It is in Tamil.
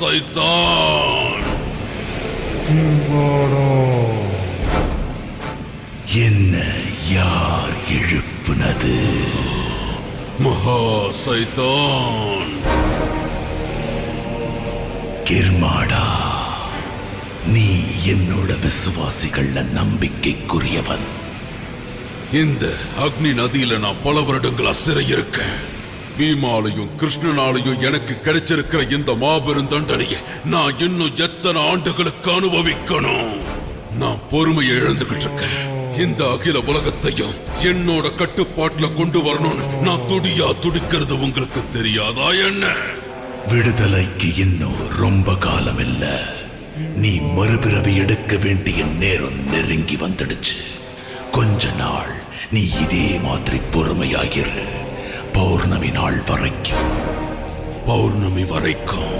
சைத்தான். என்ன யார் எழுப்புனது? மகா சைத்தான். கிர்மாடா, நீ என்னோட விசுவாசிகள்ல நம்பிக்கைக்குரியவன். இந்த அக்னி நதியில நான் பல வருடங்களா சிறையிருக்கேன். பீமாலையும் கிருஷ்ணனாலையும் எனக்கு கிடைச்சிருக்கிற இந்த மாபெரும் தண்டனையை நான் இன்னும் எத்தனை ஆண்டுகளுக்கு அனுபவிக்கணும்? நான் பொறுமையை இழந்துகிட்டு இருக்கேன். இந்த அகில உலகத்தையும் என்னோட கட்டுப்பாட்டுல கொண்டு வரணும்னு நான் துடிக்கிறது உங்களுக்கு தெரியாதா என்ன? விடுதலைக்கு இன்னும் ரொம்ப காலம் இல்ல. நீ மறுபிறவி எடுக்க வேண்டிய நேரம் நெருங்கி வந்துடுச்சு. கொஞ்ச நாள் நீ இதே மாதிரி பொறுமையாகிரு. பௌர்ணமி நாள் வரைக்கும். பௌர்ணமி வரைக்கும்